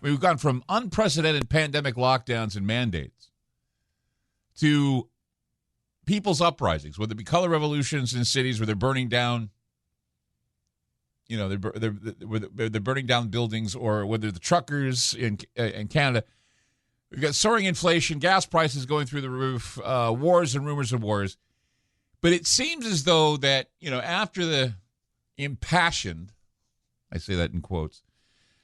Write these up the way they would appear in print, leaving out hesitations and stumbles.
We've gone from unprecedented pandemic lockdowns and mandates to people's uprisings, whether it be color revolutions in cities where they're burning down, they're burning down buildings, or whether the truckers in Canada. We've got soaring inflation, gas prices going through the roof, wars and rumors of wars. But it seems as though that, after the impassioned, I say that in quotes,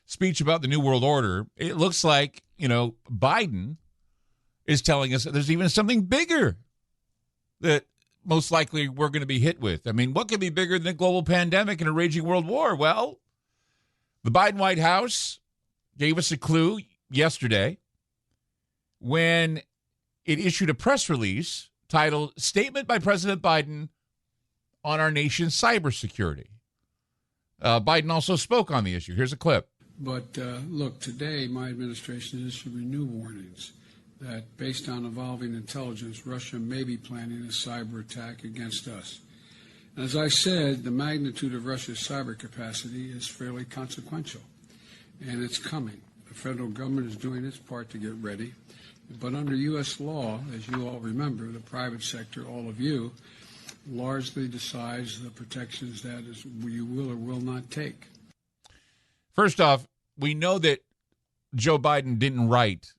speech about the New World Order, it looks like, Biden is telling us that there's even something bigger that most likely we're going to be hit with. I mean, what could be bigger than a global pandemic and a raging world war? Well, the Biden White House gave us a clue yesterday when it issued a press release titled Statement by President Biden on Our Nation's Cybersecurity. Biden also spoke on the issue. Here's a clip. But look, today my administration is issuing new warnings that based on evolving intelligence, Russia may be planning a cyber attack against us. And as I said, the magnitude of Russia's cyber capacity is fairly consequential, and it's coming. The federal government is doing its part to get ready. But under U.S. law, as you all remember, the private sector, all of you, largely decides the protections that you will or will not take. First off, we know that Joe Biden didn't write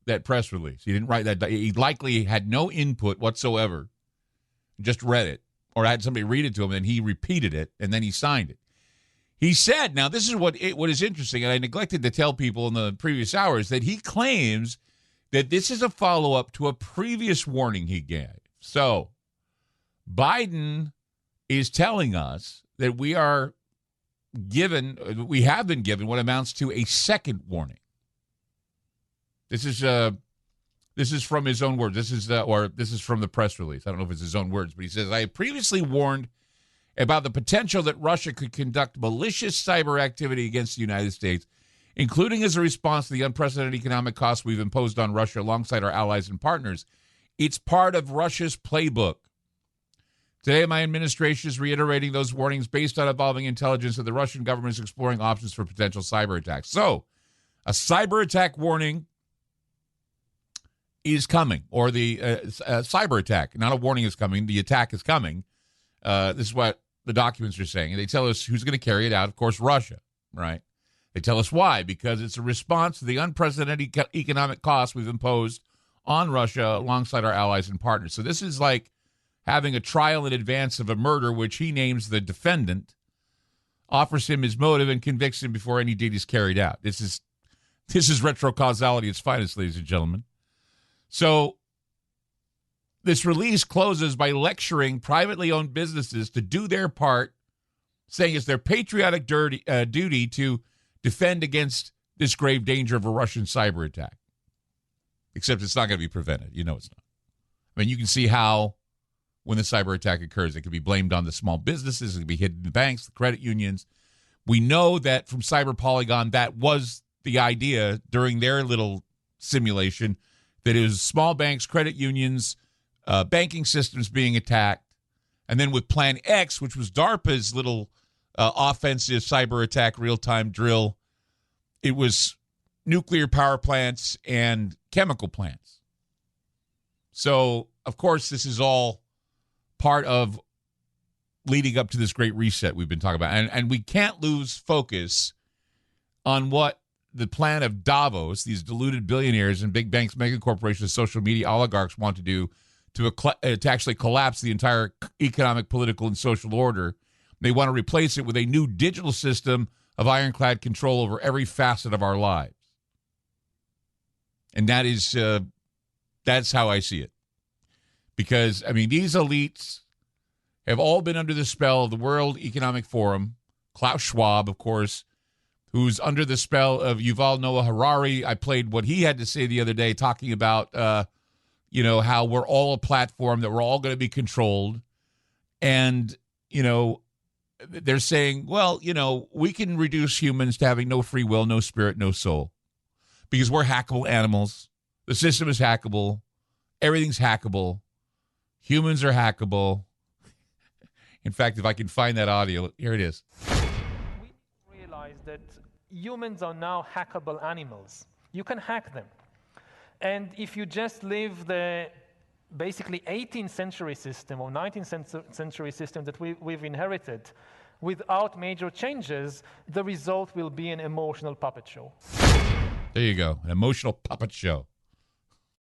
that press release. He didn't write that. He likely had no input whatsoever, just read it, or had somebody read it to him, and he repeated it, and then he signed it. He said, now this is what is interesting, and I neglected to tell people in the previous hours, that he claims that this is a follow-up to a previous warning he gave. So Biden is telling us that we have been given what amounts to a second warning. This is from his own words. This is from the press release. I don't know if it's his own words, but he says, I have previously warned about the potential that Russia could conduct malicious cyber activity against the United States, including as a response to the unprecedented economic costs we've imposed on Russia alongside our allies and partners. It's part of Russia's playbook. Today, my administration is reiterating those warnings based on evolving intelligence that the Russian government is exploring options for potential cyber attacks. So, a cyber attack warning is coming, or the cyber attack. Not a warning is coming. The attack is coming. This is what the documents are saying. They tell us who's going to carry it out. Of course, Russia, right? They tell us why, because it's a response to the unprecedented economic costs we've imposed on Russia alongside our allies and partners. So this is like having a trial in advance of a murder, which he names the defendant, offers him his motive, and convicts him before any deed is carried out. This is retrocausality at its finest, ladies and gentlemen. So this release closes by lecturing privately owned businesses to do their part, saying it's their patriotic duty to defend against this grave danger of a Russian cyber attack. Except it's not going to be prevented. You know it's not. I mean, you can see how when the cyber attack occurs, it can be blamed on the small businesses, it can be hidden in the banks, the credit unions. We know that from Cyber Polygon, that was the idea during their little simulation, that it was small banks, credit unions, banking systems being attacked. And then with Plan X, which was DARPA's little offensive cyber attack real-time drill, it was nuclear power plants and chemical plants. So, of course, this is all part of leading up to this great reset we've been talking about. And we can't lose focus on what the plan of Davos, these deluded billionaires and big banks, mega corporations, social media oligarchs want to do to actually collapse the entire economic, political, and social order. They want to replace it with a new digital system of ironclad control over every facet of our lives. And that's how I see it. Because, I mean, these elites have all been under the spell of the World Economic Forum, Klaus Schwab, of course, who's under the spell of Yuval Noah Harari. I played what he had to say the other day, talking about, how we're all a platform, that we're all going to be controlled. And, they're saying, well, we can reduce humans to having no free will, no spirit, no soul, because we're hackable animals. The system is hackable. Everything's hackable. Humans are hackable. In fact, if I can find that audio, here it is. We realize that humans are now hackable animals. You can hack them. And if you just leave the basically 18th century system or 19th century system that we've inherited without major changes, the result will be an emotional puppet show. There you go, an emotional puppet show.